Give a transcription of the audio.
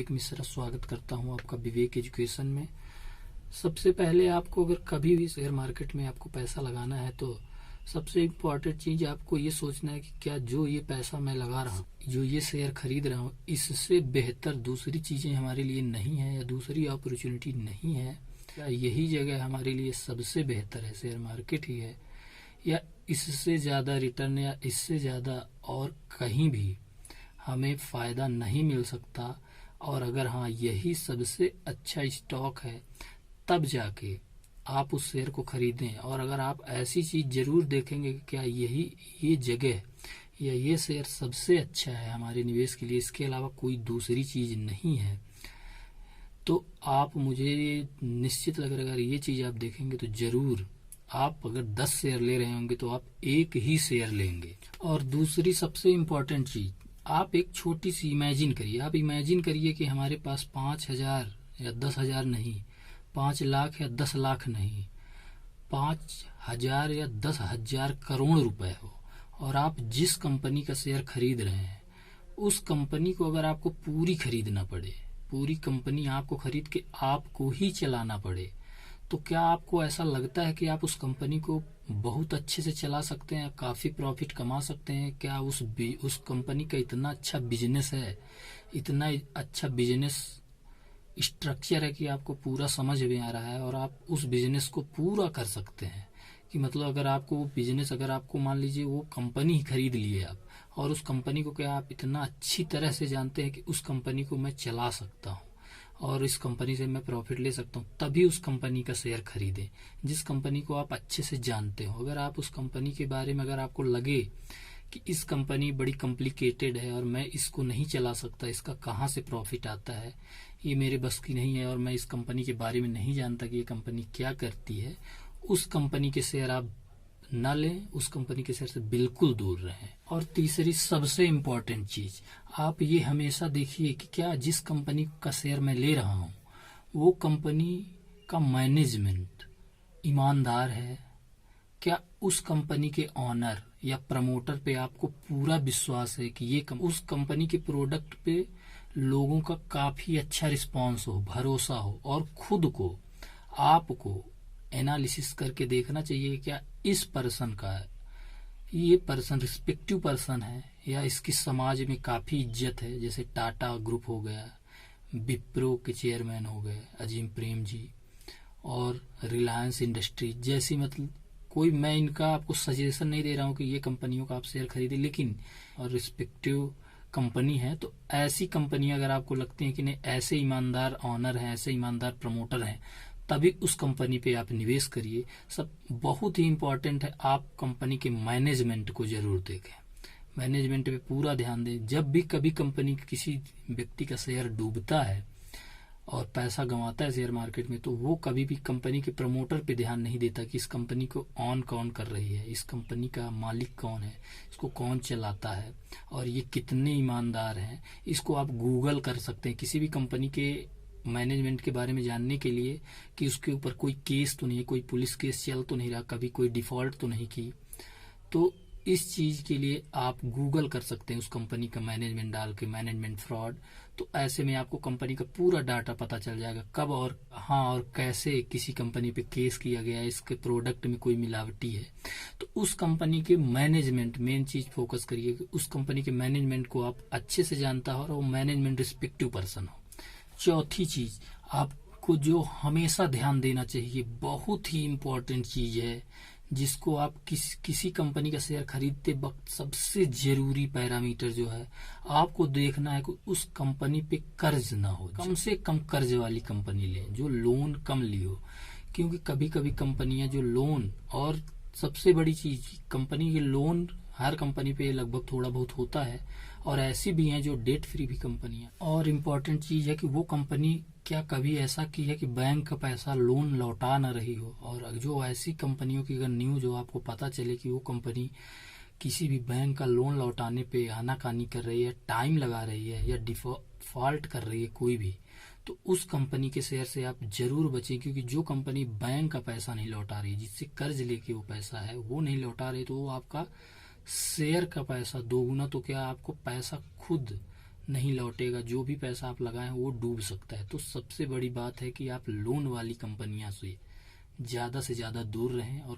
विवेक मिश्रा स्वागत करता हूं आपका विवेक एजुकेशन में। सबसे पहले आपको अगर कभी भी शेयर मार्केट में आपको पैसा लगाना है तो सबसे इम्पोर्टेंट चीज आपको ये सोचना है कि क्या जो ये पैसा मैं लगा रहा हूँ, जो ये शेयर खरीद रहा हूँ, इससे बेहतर दूसरी चीजें हमारे लिए नहीं है या दूसरी अपॉर्चुनिटी नहीं है। क्या यही जगह हमारे लिए सबसे बेहतर है, शेयर मार्केट ही है, या इससे ज्यादा रिटर्न या इससे ज्यादा और कहीं भी हमें फायदा नहीं मिल सकता। और अगर हाँ यही सबसे अच्छा स्टॉक है तब जाके आप उस शेयर को खरीदें। और अगर आप ऐसी चीज जरूर देखेंगे कि क्या ये जगह या ये शेयर सबसे अच्छा है हमारे निवेश के लिए, इसके अलावा कोई दूसरी चीज नहीं है, तो आप मुझे निश्चित लग रहा है अगर ये चीज आप देखेंगे तो जरूर आप अगर 10 शेयर ले रहे होंगे तो आप एक ही शेयर लेंगे। और दूसरी सबसे इम्पोर्टेंट चीज, आप एक छोटी सी इमेजिन करिए। आप इमेजिन करिए कि हमारे पास 5,000 या 10,000 नहीं, 5 लाख या 10 लाख नहीं, 5,000 या 10,000 करोड़ रुपए हो और आप जिस कंपनी का शेयर खरीद रहे हैं उस कंपनी को अगर आपको पूरी खरीदना पड़े, पूरी कंपनी आपको खरीद के आपको ही चलाना पड़े, तो क्या आपको ऐसा लगता है कि आप उस कंपनी को बहुत अच्छे से चला सकते हैं, काफी प्रॉफिट कमा सकते हैं? क्या उस कंपनी का इतना अच्छा बिजनेस है, इतना अच्छा बिजनेस स्ट्रक्चर है कि आपको पूरा समझ में आ रहा है और आप उस बिजनेस को पूरा कर सकते हैं? कि मतलब अगर आपको वो बिजनेस, अगर आपको मान लीजिए वो कंपनी ही खरीद लिए आप और उस कंपनी को क्या आप इतना अच्छी तरह से जानते हैं कि उस कंपनी को मैं चला सकता हूँ और इस कंपनी से मैं प्रॉफिट ले सकता हूँ, तभी उस कंपनी का शेयर खरीदें जिस कंपनी को आप अच्छे से जानते हो। अगर आप उस कंपनी के बारे में अगर आपको लगे कि इस कंपनी बड़ी कॉम्प्लिकेटेड है और मैं इसको नहीं चला सकता, इसका कहाँ से प्रॉफिट आता है, ये मेरे बस की नहीं है और मैं इस कंपनी के बारे में नहीं जानता कि ये कंपनी क्या करती है, उस कंपनी के शेयर आप न लें, उस कंपनी के शेयर से बिल्कुल दूर रहें। और तीसरी सबसे इम्पोर्टेंट चीज, आप ये हमेशा देखिए कि क्या जिस कंपनी का शेयर मैं ले रहा हूँ वो कंपनी का मैनेजमेंट ईमानदार है? क्या उस कंपनी के ऑनर या प्रमोटर पे आपको पूरा विश्वास है कि उस कंपनी के प्रोडक्ट पे लोगों का काफी अच्छा रिस्पांस हो, भरोसा हो? और खुद को आपको एनालिसिस करके देखना चाहिए कि क्या इस पर्सन का, ये पर्सन रिस्पेक्टिव पर्सन है या इसकी समाज में काफी इज्जत है। जैसे टाटा ग्रुप हो गया, विप्रो के चेयरमैन हो गए अजीम प्रेम जी, और रिलायंस इंडस्ट्री जैसी, मतलब कोई, मैं इनका आपको सजेशन नहीं दे रहा हूँ कि ये कंपनियों का आप शेयर खरीदे, लेकिन और रिस्पेक्टिव कंपनी है तो ऐसी कंपनी अगर आपको लगती है कि नहीं ऐसे ईमानदार ऑनर हैं, ऐसे ईमानदार प्रमोटर हैं, तभी उस कंपनी पे आप निवेश करिए। सब बहुत ही इम्पोर्टेंट है, आप कंपनी के मैनेजमेंट को जरूर देखें, मैनेजमेंट पे पूरा ध्यान दें। जब भी कभी कंपनी किसी व्यक्ति का शेयर डूबता है और पैसा गंवाता है शेयर मार्केट में, तो वो कभी भी कंपनी के प्रमोटर पे ध्यान नहीं देता कि इस कंपनी को ऑन कौन कर रही है, इस कंपनी का मालिक कौन है, इसको कौन चलाता है और ये कितने ईमानदार हैं। इसको आप गूगल कर सकते हैं किसी भी कंपनी के मैनेजमेंट के बारे में जानने के लिए कि उसके ऊपर कोई केस तो नहीं, कोई पुलिस केस चल तो नहीं रहा, कभी कोई डिफॉल्ट तो नहीं की। तो इस चीज के लिए आप गूगल कर सकते हैं उस कंपनी का मैनेजमेंट डाल के, मैनेजमेंट फ्रॉड। तो ऐसे में आपको कंपनी का पूरा डाटा पता चल जाएगा, कब और हाँ और कैसे किसी कंपनी पे केस किया गया है, इसके प्रोडक्ट में कोई मिलावटी है। तो उस कंपनी के मैनेजमेंट, मेन चीज फोकस करिए कि उस कंपनी के मैनेजमेंट को आप अच्छे से जानता हो और वो मैनेजमेंट रिस्पेक्टिव पर्सन हो। चौथी चीज आपको जो हमेशा ध्यान देना चाहिए, बहुत ही इम्पोर्टेंट चीज है, जिसको आप किसी कंपनी का शेयर खरीदते वक्त सबसे जरूरी पैरामीटर जो है आपको देखना है कि उस कंपनी पे कर्ज ना हो। कम से कम कर्ज वाली कंपनी लें जो लोन कम लियो, क्योंकि कभी कभी कंपनियां जो लोन, और सबसे बड़ी चीज कंपनी के लोन हर कंपनी पे लगभग थोड़ा बहुत होता है और ऐसी भी हैं जो डेट फ्री भी कंपनियां। और इम्पोर्टेंट चीज है कि वो कंपनी क्या कभी ऐसा की है कि बैंक का पैसा लोन लौटा न रही हो। और जो ऐसी कंपनियों की अगर न्यूज हो, आपको पता चले कि वो कंपनी किसी भी बैंक का लोन लौटाने पे आनाकानी कर रही है, टाइम लगा रही है या डिफॉल्ट कर रही है कोई भी, तो उस कंपनी के शेयर से आप जरूर बचें। क्योंकि जो कंपनी बैंक का पैसा नहीं लौटा रही, जिससे कर्ज लेके वो पैसा है वो नहीं लौटा रही, तो वो आपका शेयर का पैसा दोगुना तो क्या आपको पैसा खुद नहीं लौटेगा, जो भी पैसा आप लगाएं वो डूब सकता है। तो सबसे बड़ी बात है कि आप लोन वाली कंपनियां से ज़्यादा दूर रहें और